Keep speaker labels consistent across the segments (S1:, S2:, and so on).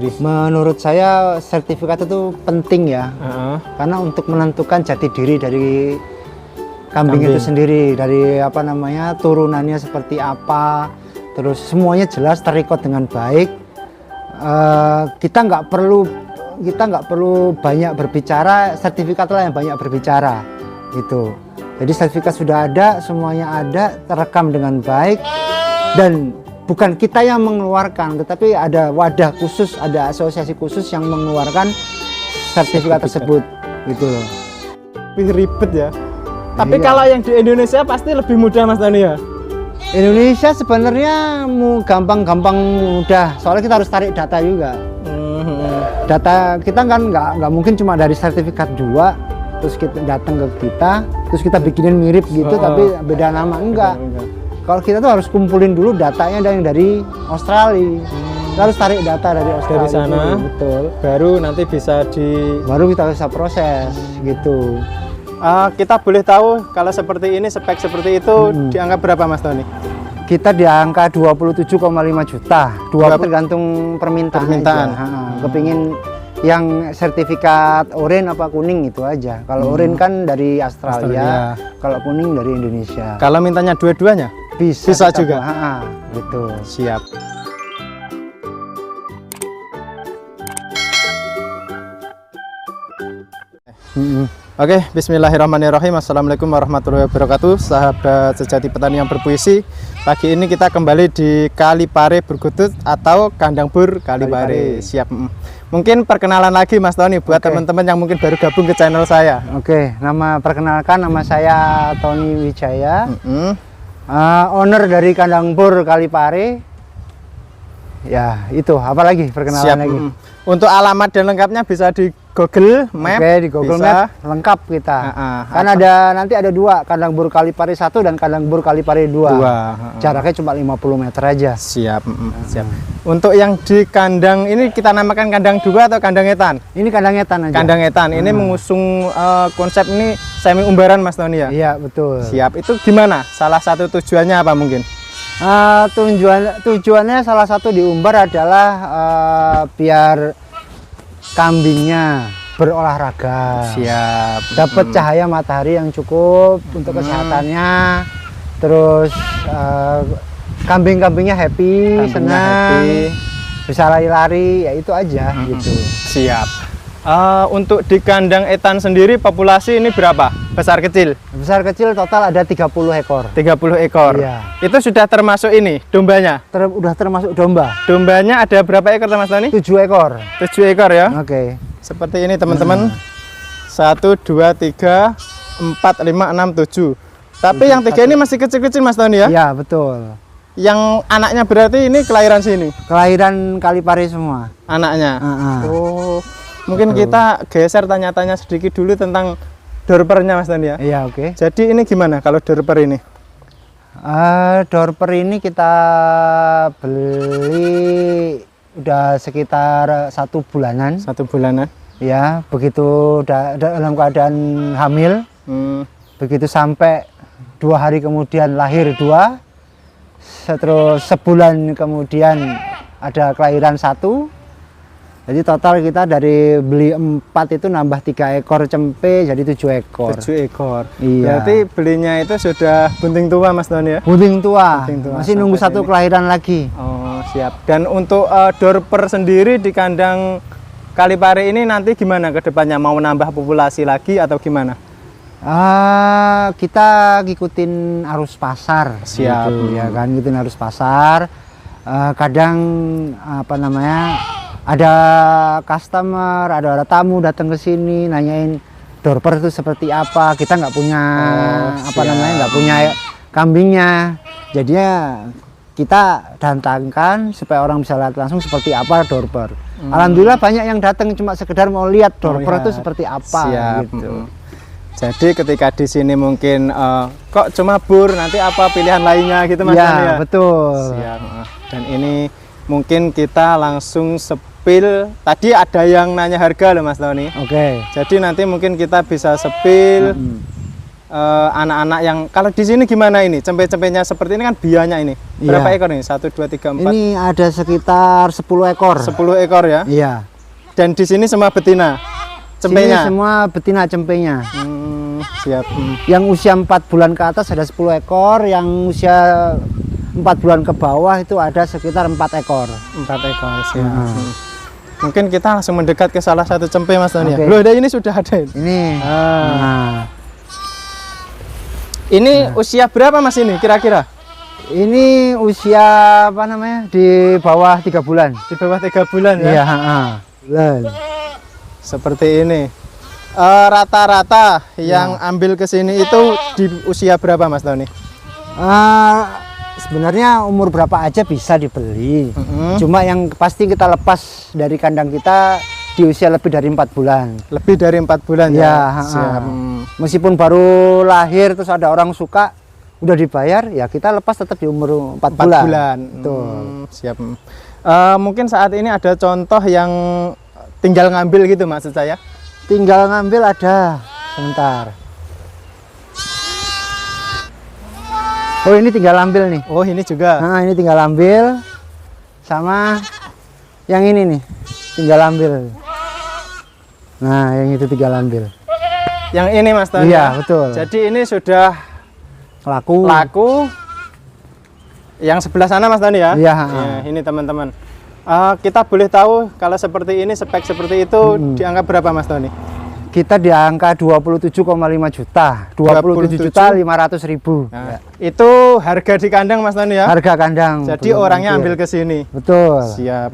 S1: sendiri?
S2: Menurut saya sertifikat itu penting ya, karena untuk menentukan jati diri dari kambing itu sendiri, dari apa namanya turunannya seperti apa, terus semuanya jelas terikot dengan baik. Kita nggak perlu banyak berbicara, sertifikatlah yang banyak berbicara gitu. Jadi sertifikat sudah ada, semuanya ada, terekam dengan baik, dan bukan kita yang mengeluarkan, tetapi ada wadah khusus, ada asosiasi khusus yang mengeluarkan sertifikat tersebut gitu loh.
S1: Lebih ribet ya. Tapi
S2: Iya.
S1: kalau yang di Indonesia pasti lebih mudah Mas Tony ya?
S2: Indonesia sebenarnya gampang-gampang mudah, soalnya kita harus tarik data juga. Data kita kan nggak mungkin cuma dari sertifikat 2 terus kita datang ke kita terus kita bikinin mirip gitu tapi beda nama, enggak. Kalau kita tuh harus kumpulin dulu datanya dari Australia. Kita harus tarik data dari Australia
S1: Dari sana,
S2: dulu, betul.
S1: Baru nanti
S2: baru kita bisa proses gitu.
S1: Kita boleh tahu kalau seperti ini, spek seperti itu dianggap berapa Mas Tony?
S2: Kita di angka 27,5 juta. Tergantung permintaan. Kepingin yang sertifikat orange apa kuning itu aja. Kalau orange kan dari Australia, kalau kuning dari Indonesia.
S1: Kalau mintanya dua-duanya? Bisa juga.
S2: Gitu.
S1: Siap. Oke, bismillahirrahmanirrahim. Assalamualaikum warahmatullahi wabarakatuh. Sahabat sejati petani yang berpuisi, pagi ini kita kembali di Kalipare Burgutut atau Kandang Bur Kalipare. Siap. Mungkin perkenalan lagi Mas Tony buat teman-teman yang mungkin baru gabung ke channel saya.
S2: Oke, perkenalkan nama saya Tony Wijaya, owner dari Kandang Bur Kalipare. Ya, itu apalagi perkenalan lagi.
S1: Untuk alamat dan lengkapnya bisa di Google Map.
S2: Oke, di Google Map lengkap kita. Kan nanti ada 2, Kandang Bur Kalipare 1 dan Kandang Bur Kalipare 2. Jaraknya cuma 50 meter aja.
S1: Siap. Siap. Untuk yang di kandang ini kita namakan kandang 2 atau kandang etan?
S2: Ini kandang etan aja.
S1: Kandang etan. Ini mengusung konsep ini semi umbaran Mas Tony ya?
S2: Iya, betul.
S1: Siap. Itu gimana? Salah satu tujuannya apa mungkin?
S2: Tujuannya salah satu diumbar adalah biar kambingnya berolahraga.
S1: Siap.
S2: Dapat cahaya matahari yang cukup untuk kesehatannya. Terus kambing-kambingnya happy, senang, bisa lari-lari, ya itu aja gitu.
S1: Siap. Untuk di kandang etan sendiri populasi ini berapa? Besar kecil?
S2: Besar kecil total ada 30 ekor.
S1: 30 ekor.
S2: Iya.
S1: Itu sudah termasuk ini dombanya?
S2: Udah termasuk domba.
S1: Dombanya ada berapa ekor Mas Tony?
S2: 7 ekor.
S1: 7 ekor ya.
S2: Oke.
S1: Seperti ini teman-teman. 1 2 3 4 5 6 7. Tapi yang 3 ini masih kecil-kecil Mas Tony ya?
S2: Iya, betul.
S1: Yang anaknya berarti ini kelahiran sini?
S2: Kelahiran Kalipare semua.
S1: Anaknya.
S2: Oh.
S1: Mungkin kita geser tanya-tanya sedikit dulu tentang dorpernya Mas Tony ya.
S2: Iya, oke.
S1: Jadi ini gimana kalau dorper ini?
S2: Dorper ini kita beli udah sekitar 1 bulanan.
S1: 1 bulanan.
S2: Ya, begitu dalam keadaan hamil. Begitu sampai 2 hari kemudian lahir 2. Terus sebulan kemudian ada kelahiran 1. Jadi total kita dari beli 4 itu nambah 3 ekor cempe jadi 7 ekor.
S1: 7 ekor.
S2: Iya.
S1: Berarti belinya itu sudah bunting tua Mas Tony ya?
S2: Bunting tua. Masih nunggu 1
S1: ini.
S2: kelahiran lagi.
S1: Oh, siap. Dan untuk dorper sendiri di kandang Kalipare ini nanti gimana ke depannya? Mau nambah populasi lagi atau gimana?
S2: Kita ngikutin arus pasar.
S1: Siap.
S2: Gitu, ya kan, ngikutin arus pasar. Kadang apa namanya? Ada customer, ada tamu datang ke sini nanyain dorper itu seperti apa. Kita nggak punya nggak punya kambingnya. Jadinya kita datangkan supaya orang bisa lihat langsung seperti apa dorper. Alhamdulillah banyak yang datang cuma sekedar mau lihat dorper itu seperti apa.
S1: Siap.
S2: Gitu.
S1: Jadi ketika di sini mungkin kok cuma bur, nanti apa pilihan lainnya gitu Mas Tony ya?
S2: Betul.
S1: Siap. Dan ini mungkin kita langsung sepil. Tadi ada yang nanya harga loh Mas Tony.
S2: Oke.
S1: Jadi nanti mungkin kita bisa sepil anak-anak yang kalau di sini gimana ini? Cempe-cempenya seperti ini kan bianya ini. Berapa ekor ini? 1 2 3 4.
S2: Ini ada sekitar 10 ekor.
S1: 10 ekor ya?
S2: Iya.
S1: Dan di sini semua betina. Cempenya.
S2: Sini semua betina cempenya.
S1: Siap.
S2: Yang usia 4 bulan ke atas ada 10 ekor, yang usia 4 bulan ke bawah itu ada sekitar 4 ekor.
S1: 4 ekor, siap. Mungkin kita langsung mendekat ke salah satu cempe Mas Tony.
S2: Oke.
S1: Loh, ini sudah ada.
S2: Ini.
S1: Ini usia berapa Mas ini kira-kira?
S2: Ini usia apa namanya? Di bawah 3 bulan.
S1: Di bawah 3 bulan ya?
S2: Iya,
S1: Seperti ini. Rata-rata yang ambil ke sini itu di usia berapa Mas Tony?
S2: Sebenarnya umur berapa aja bisa dibeli. Cuma yang pasti kita lepas dari kandang kita di usia lebih dari 4 bulan.
S1: Lebih dari 4 bulan ya?
S2: Siap. Meskipun baru lahir terus ada orang suka, udah dibayar, ya kita lepas tetap di umur 4 bulan. Betul.
S1: Siap. Mungkin saat ini ada contoh yang tinggal ngambil gitu maksud saya?
S2: Tinggal ngambil ada. Sebentar. Oh, ini tinggal ambil nih.
S1: Oh, ini juga.
S2: Nah, ini tinggal ambil. Sama yang ini nih, tinggal ambil. Nah, yang itu tinggal ambil.
S1: Yang ini Mas Tony?
S2: Iya, betul.
S1: Jadi ini sudah laku. Yang sebelah sana Mas Tony ya?
S2: Iya.
S1: Ya, ini teman-teman. Kita boleh tahu kalau seperti ini, spek seperti itu dianggap berapa Mas Tony?
S2: Kita di angka 27,5 juta. 27.500.000.
S1: Nah, itu harga di kandang Mas Tony ya?
S2: Harga kandang.
S1: Jadi orangnya ambil ke sini.
S2: Betul.
S1: Siap.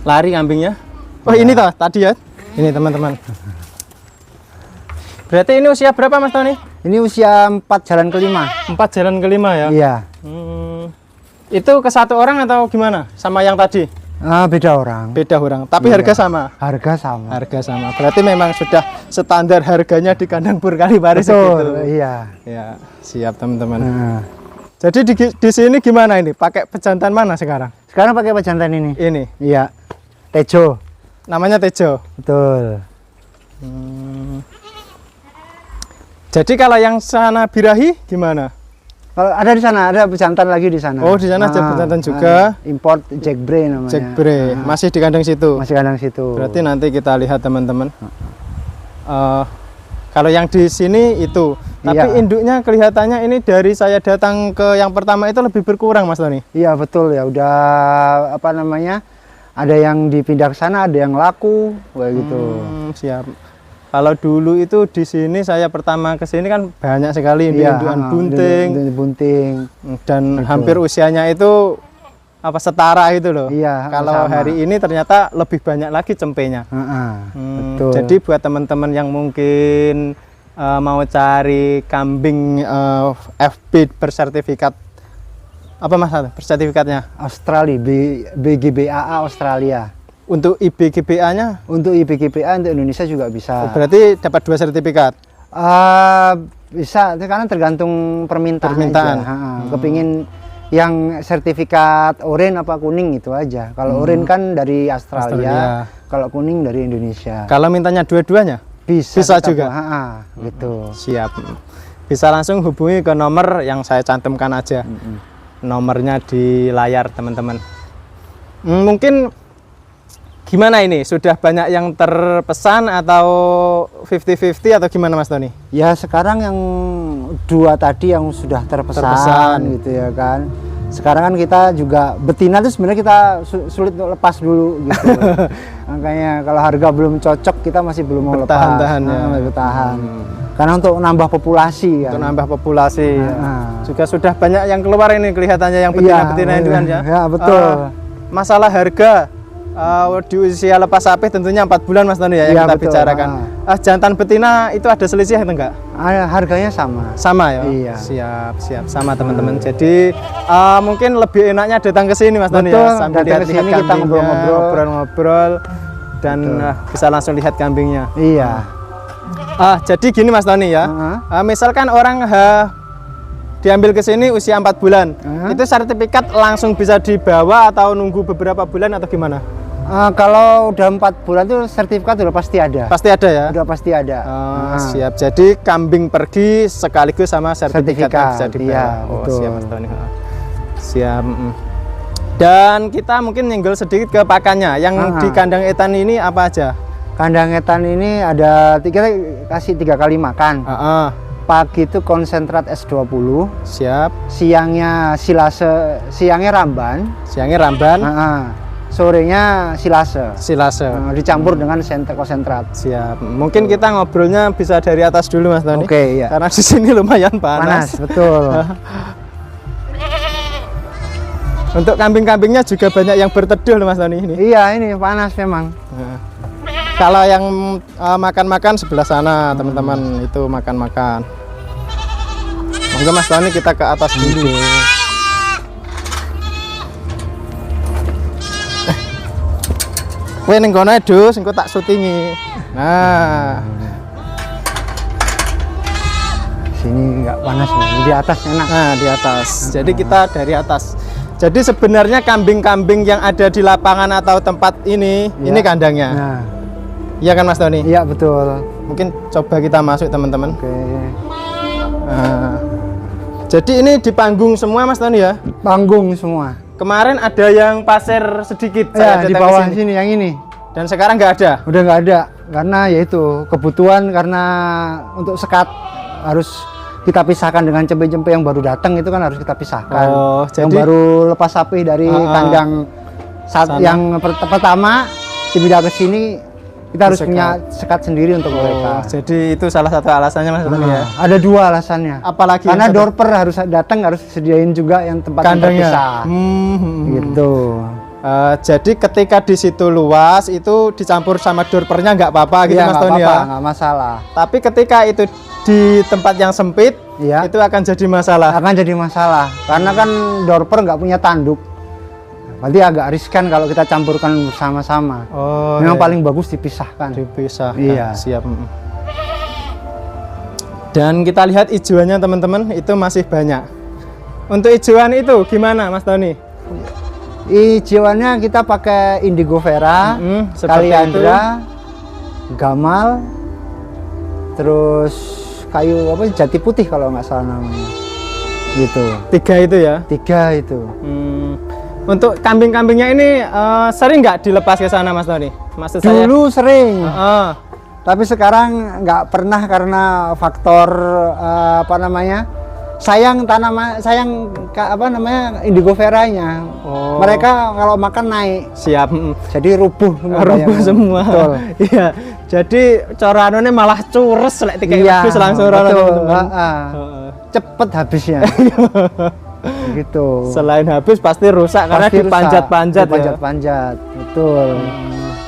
S1: Lari kambingnya. Oh, ini toh tadi ya. Ini teman-teman. Berarti ini usia berapa Mas Tony?
S2: Ini usia 4 jalan kelima.
S1: 4 jalan kelima ya?
S2: Iya.
S1: Itu ke satu orang atau gimana? Sama yang tadi?
S2: Beda orang.
S1: Beda orang. Tapi harga sama?
S2: Harga sama.
S1: Harga sama. Berarti memang sudah standar harganya di kandang Pur Kalipare segitu.
S2: Iya.
S1: Ya, siap teman-teman. Jadi di sini gimana ini? Pakai pejantan mana sekarang?
S2: Sekarang pakai pejantan ini.
S1: Ini?
S2: Iya. Tejo.
S1: Namanya Tejo?
S2: Betul.
S1: Jadi kalau yang sana birahi gimana?
S2: Kalau ada di sana, ada pejantan lagi di sana.
S1: Oh, di sana ada pejantan juga.
S2: Import Jack Bray namanya.
S1: Jack Bray. Masih di kandang situ?
S2: Masih kandang situ.
S1: Berarti nanti kita lihat teman-teman. Kalau yang di sini itu, tapi induknya kelihatannya ini dari saya datang ke yang pertama itu lebih berkurang Mas Tony.
S2: Iya betul ya, udah apa namanya, ada yang dipindah ke sana, ada yang laku, kayak gitu.
S1: Siap. Kalau dulu itu di sini saya pertama ke sini kan banyak sekali indukan bunting, dan hampir usianya itu apa setara itu loh.
S2: Iya.
S1: Kalau hari ini ternyata lebih banyak lagi cempenya.
S2: Betul.
S1: Jadi buat teman-teman yang mungkin mau cari kambing FB bersertifikat, apa Mas bersertifikatnya?
S2: Australia, BGBAA Australia.
S1: Untuk IBGBA-nya?
S2: Untuk IBGBA untuk Indonesia juga bisa.
S1: Berarti dapat 2 sertifikat?
S2: Bisa, karena tergantung permintaan. Kepingin yang sertifikat oranye apa kuning itu aja. Kalau oranye kan dari Australia, kalau kuning dari Indonesia.
S1: Kalau mintanya dua-duanya? Bisa juga?
S2: Gitu.
S1: Siap. Bisa langsung hubungi ke nomor yang saya cantumkan aja. Nomornya di layar teman-teman. Mungkin gimana ini? Sudah banyak yang terpesan atau 50-50 atau gimana Mas Tony?
S2: Ya sekarang yang 2 tadi yang sudah terpesan gitu ya kan. Sekarang kan kita juga betina itu sebenarnya kita sulit untuk lepas dulu gitu. Makanya kalau harga belum cocok kita masih belum mau lepas. Masih bertahan. Karena untuk nambah populasi kan. Untuk
S1: nambah populasi. Juga sudah banyak yang keluar ini kelihatannya yang betina-betina itu kan ya.
S2: Ya betul.
S1: Masalah harga di usia lepas sapi tentunya 4 bulan Mas Tony ya yang kita bicarakan. Jantan betina itu ada selisih atau enggak?
S2: Harganya sama.
S1: Sama ya?
S2: Iya.
S1: Siap sama teman-teman. Jadi mungkin lebih enaknya datang ke sini Mas Tony ya, sambil lihat-lihat
S2: kita
S1: ngobrol-ngobrol dan bisa langsung lihat kambingnya.
S2: Iya.
S1: Jadi gini Mas Tony ya. Misalkan orang diambil ke sini usia 4 bulan. Itu sertifikat langsung bisa dibawa atau nunggu beberapa bulan atau gimana?
S2: Kalau udah 4 bulan tuh sertifikat udah pasti ada.
S1: Pasti ada ya?
S2: Udah pasti ada.
S1: Siap. Jadi kambing pergi sekaligus sama sertifikat bisa dibawa.
S2: Iya, betul.
S1: Siap Mas Tony. Siap. Dan kita mungkin nyenggol sedikit ke pakannya. Yang di kandang etan ini apa aja?
S2: Kandang etan ini ada kita kasih 3 kali makan. Pagi itu konsentrat S20.
S1: Siap.
S2: Siangnya silase, siangnya ramban. Sorenya silase. Dicampur dengan konsentrat.
S1: Siap. Mungkin kita ngobrolnya bisa dari atas dulu Mas Tony.
S2: Oke, iya.
S1: Karena di sini lumayan panas.
S2: Betul.
S1: Untuk kambing-kambingnya juga banyak yang berteduh loh Mas Tony ini.
S2: Iya, ini panas memang.
S1: Kalau yang makan-makan sebelah sana teman-teman, itu makan-makan. Monggo Mas Tony kita ke atas dulu. Kowe ning kono ae, Dus, engko tak syutingi. Nah.
S2: Sini nggak panas nih, di atas enak.
S1: Nah, di atas. Jadi kita dari atas. Jadi sebenarnya kambing-kambing yang ada di lapangan atau tempat ini kandangnya.
S2: Nah.
S1: Iya kan Mas Tony?
S2: Iya, betul.
S1: Mungkin coba kita masuk teman-teman.
S2: Oke.
S1: Nah. Jadi ini di panggung semua Mas Tony ya?
S2: Panggung semua.
S1: Kemarin ada yang pasir sedikit.
S2: Ya, di bawah sini yang ini.
S1: Dan sekarang nggak ada?
S2: Udah nggak ada, karena yaitu kebutuhan, karena untuk sekat harus kita pisahkan dengan cempe-cempe yang baru datang, itu kan harus kita pisahkan. Yang
S1: jadi
S2: baru lepas sapi dari kandang yang pertama dipindah ke sini, kita harus punya sekat sendiri untuk mereka.
S1: Jadi itu salah satu alasannya Mas Tony ya?
S2: Ada 2 alasannya.
S1: Apalagi?
S2: Karena doorper harus datang, harus sediain juga yang tempat terpisah. Gitu.
S1: Jadi ketika di situ luas itu dicampur sama doorpernya nggak apa-apa gitu Mas Tony ya?
S2: Nggak masalah.
S1: Tapi ketika itu di tempat yang sempit, itu akan jadi masalah.
S2: Akan jadi masalah, karena kan doorper nggak punya tanduk. Berarti agak riskan kalau kita campurkan bersama-sama. Memang paling bagus dipisahkan.
S1: Iya. Siap. Dan kita lihat hijauannya teman-teman, itu masih banyak. Untuk hijauan itu gimana Mas Tony?
S2: Hijauannya kita pakai indigo vera, kaliandra, gamal, terus kayu apa jati putih kalau nggak salah namanya. Gitu.
S1: 3 itu ya?
S2: 3 itu.
S1: Untuk kambing-kambingnya ini sering nggak dilepas ke sana Mas Tony? Maksud saya
S2: dulu sering, tapi sekarang nggak pernah karena faktor sayang indigo veranya. Mereka kalau makan naik.
S1: Siap.
S2: Jadi rubuh
S1: semua. Betul. Iya. Jadi coranone malah cures lek habis langsung teman-teman.
S2: Cepet habisnya. Gitu.
S1: Selain habis pasti rusak karena dipanjat-panjat.
S2: Betul.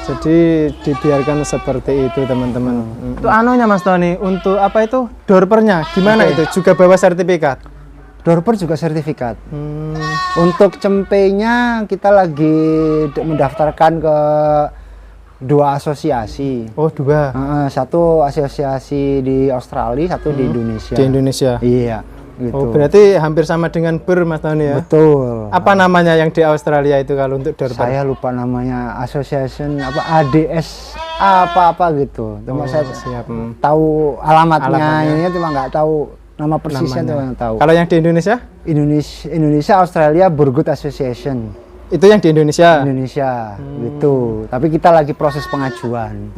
S1: Jadi dibiarkan seperti itu teman-teman. Itu anunya Mas Tony, untuk apa itu doorpernya gimana itu? Juga bawa sertifikat?
S2: Doorper juga sertifikat. Untuk cempenya kita lagi mendaftarkan ke 2 asosiasi.
S1: Oh, 2.
S2: Satu asosiasi di Australia, satu di Indonesia.
S1: Di Indonesia.
S2: Iya. Gitu.
S1: Oh, berarti hampir sama dengan BUR Mas Tony ya?
S2: Betul.
S1: Apa namanya yang di Australia itu kalau untuk doorper?
S2: Saya lupa namanya, Association ADS apa gitu. Cuma saya tahu alamatnya. Ini cuma nggak tahu nama persisnya, cuma tahu.
S1: Kalau yang di Indonesia?
S2: Indonesia Australia Burgut Association.
S1: Itu yang di Indonesia?
S2: Indonesia, gitu. Tapi kita lagi proses pengajuan.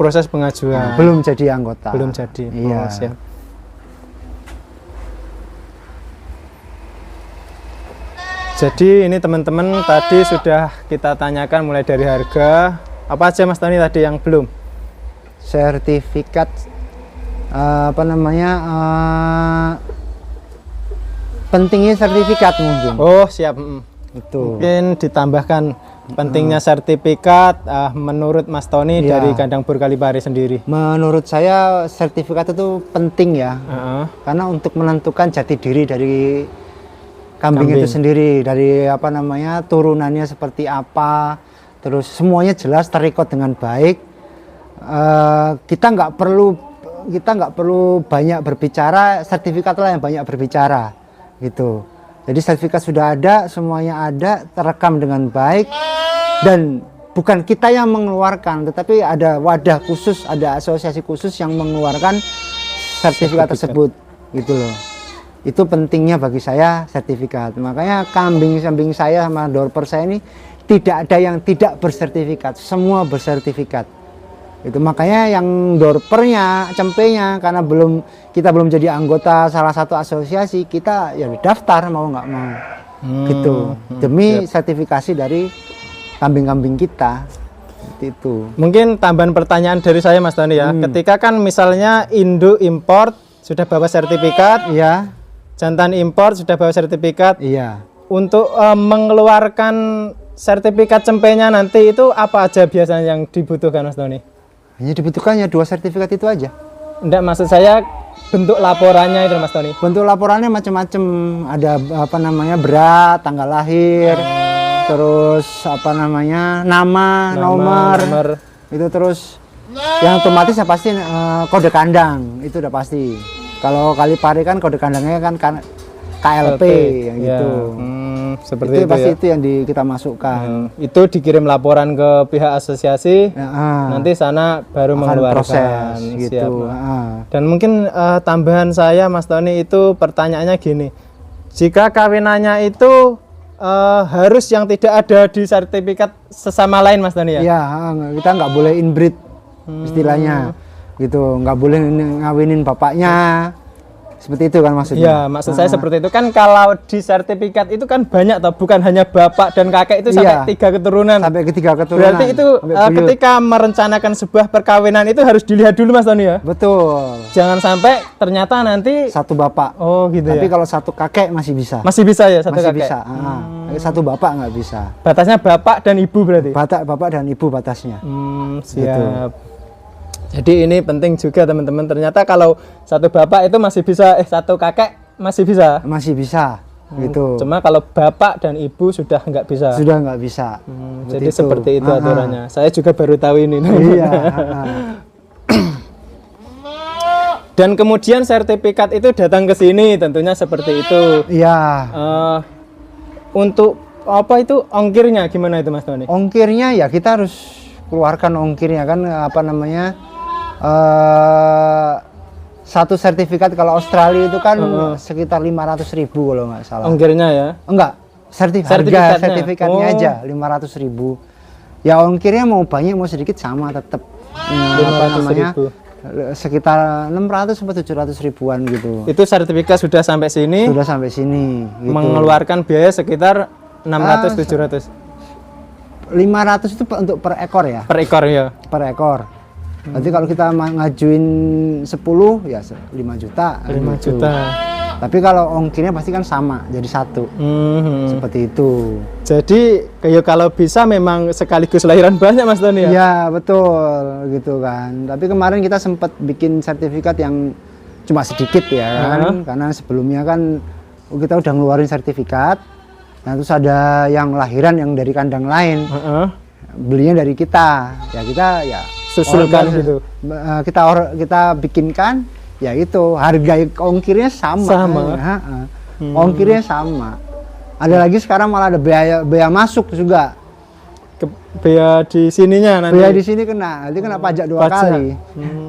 S2: Belum jadi anggota.
S1: Belum jadi.
S2: Iya.
S1: Siap. Jadi ini teman-teman tadi sudah kita tanyakan mulai dari harga. Apa aja Mas Tony tadi yang belum?
S2: Sertifikat pentingnya sertifikat mungkin.
S1: Oh, siap.
S2: Itu.
S1: Mungkin ditambahkan pentingnya sertifikat menurut Mas Tony dari kandang BUR Kalipari sendiri.
S2: Menurut saya sertifikat itu penting ya. Karena untuk menentukan jati diri dari kambing itu sendiri, dari turunannya seperti apa, terus semuanya jelas terrekod dengan baik. Kita nggak perlu banyak berbicara, sertifikatlah yang banyak berbicara gitu. Jadi sertifikat sudah ada, semuanya ada, terekam dengan baik, dan bukan kita yang mengeluarkan, tetapi ada wadah khusus, ada asosiasi khusus yang mengeluarkan sertifikat tersebut, gitu loh. Itu pentingnya bagi saya sertifikat. Makanya kambing-kambing saya sama dorper saya ini tidak ada yang tidak bersertifikat, semua bersertifikat. Itu makanya yang dorpernya, cempenya, karena kita belum jadi anggota salah satu asosiasi, kita ya daftar mau nggak mau, gitu. Demi sertifikasi dari kambing-kambing kita. Seperti itu.
S1: Mungkin tambahan pertanyaan dari saya Mas Tony ya. Ketika kan misalnya Indo import sudah bawa sertifikat,
S2: Iya.
S1: jantan import sudah bawa sertifikat.
S2: Iya.
S1: Untuk mengeluarkan sertifikat cempenya nanti itu apa aja biasanya yang dibutuhkan Mas Tony?
S2: Hanya dibutuhkannya 2 sertifikat itu aja.
S1: Enggak, maksud saya bentuk laporannya itu Mas Tony.
S2: Bentuk laporannya macam-macam. Ada apa namanya, berat, tanggal lahir, terus apa namanya, nama, nomor. Itu terus yang otomatis ya pasti kode kandang, itu udah pasti. Kalau kali pari kan kode kandangnya kan KLP yang gitu.
S1: Seperti itu
S2: pasti
S1: ya.
S2: itu yang kita masukkan.
S1: Itu dikirim laporan ke pihak asosiasi, nanti sana baru mengeluarkan
S2: proses gitu.
S1: Dan mungkin tambahan saya Mas Tony itu pertanyaannya gini, jika kawinannya itu harus yang tidak ada di sertifikat sesama lain Mas Tony ya?
S2: Iya, kita nggak boleh inbreed istilahnya, gitu, nggak boleh ngawinin bapaknya. Seperti itu kan maksudnya?
S1: Iya, maksud saya seperti itu kan. Kalau di sertifikat itu kan banyak toh, bukan hanya bapak dan kakek itu sampai 3 keturunan.
S2: Sampai ke 3 keturunan.
S1: Berarti itu ketika merencanakan sebuah perkawinan itu harus dilihat dulu Mas Tony ya?
S2: Betul.
S1: Jangan sampai ternyata nanti
S2: satu bapak.
S1: Oh gitu.
S2: Tapi
S1: ya?
S2: kalau satu kakek masih bisa.
S1: Masih bisa ya satu
S2: masih
S1: kakek?
S2: bisa. Satu bapak nggak bisa.
S1: Batasnya bapak dan ibu berarti?
S2: Bapak dan ibu batasnya.
S1: Siap. Gitu. Jadi ini penting juga teman-teman. Ternyata kalau satu bapak itu masih bisa, satu kakek masih bisa.
S2: Masih bisa, gitu.
S1: Cuma kalau bapak dan ibu sudah nggak bisa.
S2: Sudah nggak bisa.
S1: Jadi seperti itu aturannya. Saya juga baru tahu ini.
S2: Iya.
S1: Dan kemudian sertifikat itu datang ke sini, tentunya seperti itu.
S2: Iya.
S1: Untuk apa itu ongkirnya gimana itu Mas Tony?
S2: Ongkirnya ya kita harus keluarkan ongkirnya kan, apa namanya? Satu sertifikat kalau Australia itu kan sekitar 500.000 kalau nggak salah.
S1: Ongkirnya ya?
S2: Enggak, harga sertifikatnya aja 500.000. Ya ongkirnya mau banyak mau sedikit sama tetap. Apa namanya? Sekitar 600 sampai 700 ribuan gitu.
S1: Itu sertifikat sudah sampai sini?
S2: Sudah sampai sini. Gitu.
S1: Mengeluarkan biaya sekitar 600-700.
S2: 500 itu untuk per ekor ya?
S1: Per ekor ya? Per
S2: ekor. Nanti kalau kita ngajuin 10 ya 5 juta.
S1: 5 juta.
S2: Tapi kalau ongkirnya pasti kan sama, jadi satu. Seperti itu.
S1: Jadi kayak kalau bisa memang sekaligus lahiran banyak Mas Tony ya?
S2: Iya betul gitu kan. Tapi kemarin kita sempat bikin sertifikat yang cuma sedikit ya kan. Karena sebelumnya kan kita udah ngeluarin sertifikat. Nah terus ada yang lahiran yang dari kandang lain. Belinya dari kita. Ya kita ya
S1: susulkan gitu.
S2: Kita bikinkan ya itu harga ongkirnya sama. Ongkirnya sama. Ada lagi sekarang malah ada bea masuk juga.
S1: Bea di sininya nanti.
S2: Bea di sini kena. Nanti kena pajak 2 kali.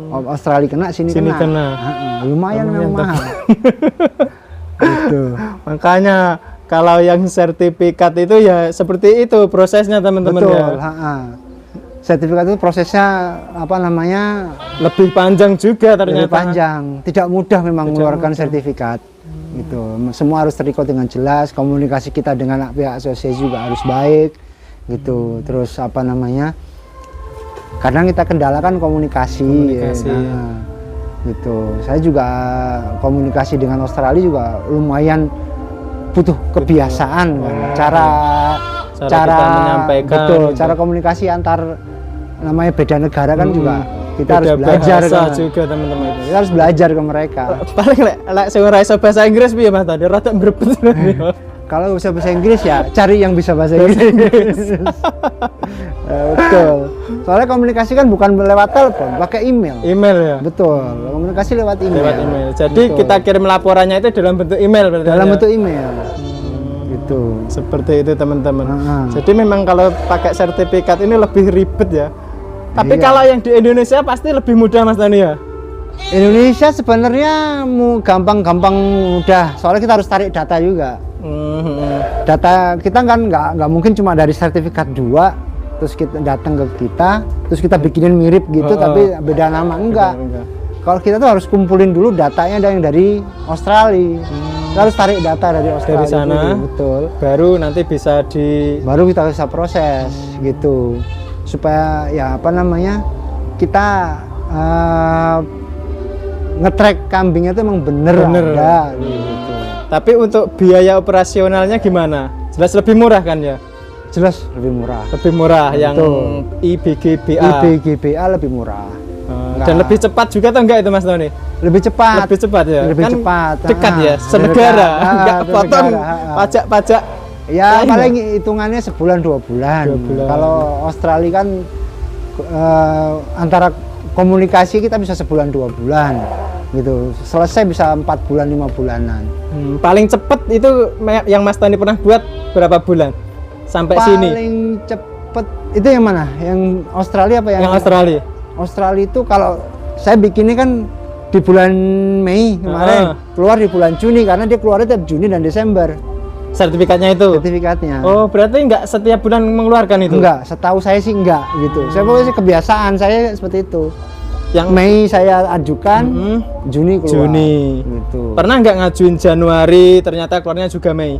S2: Australia kena, sini kena. Lumayan memang mahal. Gitu.
S1: Makanya kalau yang sertifikat itu ya seperti itu prosesnya teman-teman ya.
S2: Betul. Sertifikat itu prosesnya apa namanya
S1: lebih panjang juga ternyata.
S2: Lebih panjang, tidak mudah memang mengeluarkan sertifikat. Gitu. Semua harus terikut dengan jelas. Komunikasi kita dengan pihak asosiasi juga harus baik. Gitu. Terus apa namanya? Kadang kita kendalakan komunikasi. Gitu. Saya juga komunikasi dengan Australia juga lumayan butuh kebiasaan kan. Cara menyampaikan. Betul. Gitu. Cara komunikasi antar namanya beda negara kan juga kita harus belajar kan.
S1: Juga teman-teman.
S2: Kita harus belajar ke mereka.
S1: Paling lek sing ora iso bahasa Inggris piye Mas tadi rada mbrebet.
S2: Kalau bisa bahasa Inggris ya cari yang bisa bahasa Inggris. Betul. Soalnya komunikasi kan bukan lewat telepon, pakai email.
S1: Email ya.
S2: Betul. Komunikasi lewat email.
S1: Lewat email. Jadi betul. Kita kirim laporannya itu dalam bentuk email berarti.
S2: Dalam bentuk email. gitu.
S1: Seperti itu teman-teman. Jadi memang kalau pakai sertifikat ini lebih ribet ya. Tapi kalau yang di Indonesia pasti lebih mudah Mas Tony ya.
S2: Indonesia sebenarnya gampang-gampang mudah. Soalnya kita harus tarik data juga. Data kita kan nggak mungkin cuma dari sertifikat 2 terus kita datang ke kita terus kita bikinin mirip gitu tapi beda nama, enggak. Kalau kita tuh harus kumpulin dulu datanya dari Australia. Kita harus tarik data dari Australia
S1: dari sana
S2: dulu, betul.
S1: Baru nanti baru
S2: kita bisa proses gitu supaya ya apa namanya kita nge-track kambingnya itu emang bener ada gitu.
S1: Tapi untuk biaya operasionalnya gimana? Jelas lebih murah kan ya?
S2: Jelas lebih murah.
S1: Lebih murah yang IBGBA.
S2: IBGBA lebih murah.
S1: Dan lebih cepat juga atau enggak itu Mas Tony?
S2: Lebih cepat.
S1: Lebih cepat ya.
S2: Lebih
S1: kan
S2: cepat.
S1: Dekat ya, senegara. Enggak potong pajak-pajak.
S2: Ya paling hitungannya sebulan 2 bulan. Kalau Australia kan antara komunikasi kita bisa sebulan 2 bulan gitu. Selesai bisa 4 bulan 5 bulanan.
S1: Paling cepet itu yang Mas Tony pernah buat berapa bulan? Sampai sini.
S2: Paling cepet itu yang mana? Yang Australia apa yang?
S1: Yang Australia.
S2: Australia itu kalau saya bikinnya kan di bulan Mei kemarin, keluar di bulan Juni karena dia keluarnya tiap Juni dan Desember.
S1: Sertifikatnya itu?
S2: Sertifikatnya.
S1: Oh, berarti enggak setiap bulan mengeluarkan itu?
S2: Enggak, setahu saya sih enggak gitu. Saya pokoknya kebiasaan saya seperti itu. Yang Mei saya ajukan, Juni keluar.
S1: Juni.
S2: Gitu.
S1: Pernah enggak ngajuin Januari, ternyata keluarnya juga Mei?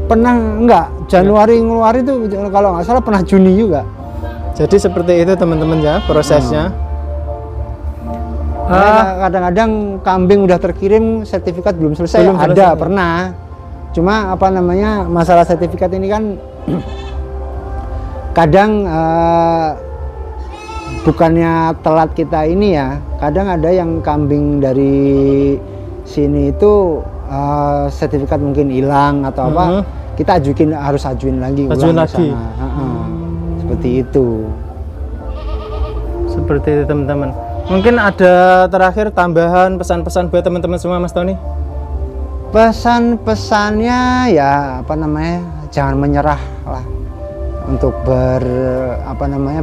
S2: Pernah enggak. Januari ngeluar itu kalau nggak salah pernah Juni juga.
S1: Jadi seperti itu teman-teman ya prosesnya.
S2: Kadang-kadang kambing udah terkirim sertifikat belum selesai. Ada pernah. Cuma apa namanya masalah sertifikat ini kan kadang bukannya telat kita ini ya. Kadang ada yang kambing dari sini itu sertifikat mungkin hilang atau apa. Kita harus ajuin lagi. Seperti itu.
S1: Seperti itu teman-teman. Mungkin ada terakhir tambahan pesan-pesan buat teman-teman semua Mas Tony?
S2: Pesan-pesannya ya apa namanya jangan menyerah lah untuk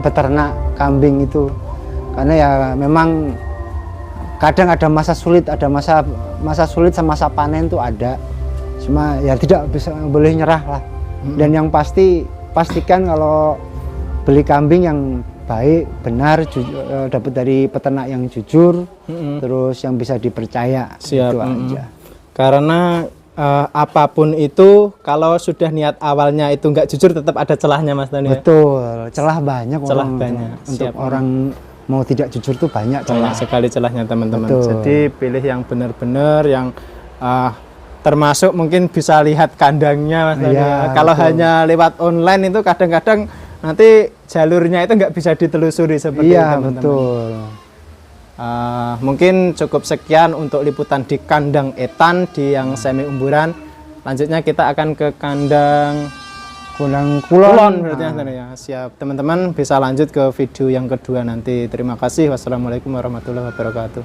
S2: beternak kambing itu karena ya memang kadang ada masa sulit, ada masa sulit sama masa panen tuh ada. Cuma ya tidak boleh nyerah lah. Dan yang pastikan kalau beli kambing yang baik, benar, dapat dari peternak yang jujur, terus yang bisa dipercaya.
S1: Siap.
S2: Itu aja.
S1: Karena apapun itu, kalau sudah niat awalnya itu nggak jujur, tetap ada celahnya Mas Tony.
S2: Betul, celah banyak.
S1: Untuk
S2: orang mau tidak jujur tuh banyak celah.
S1: Banyak sekali celahnya teman-teman. Jadi pilih yang benar-benar, yang termasuk mungkin bisa lihat kandangnya Mas Tony. Kalau hanya lewat online itu kadang-kadang nanti jalurnya itu nggak bisa ditelusuri seperti itu teman-teman.
S2: Betul.
S1: Mungkin cukup sekian untuk liputan di kandang etan di yang semi umburan. Lanjutnya kita akan ke kandang kulon berarti ya. Siap teman-teman, bisa lanjut ke video yang kedua nanti. Terima kasih. Wassalamualaikum warahmatullahi wabarakatuh.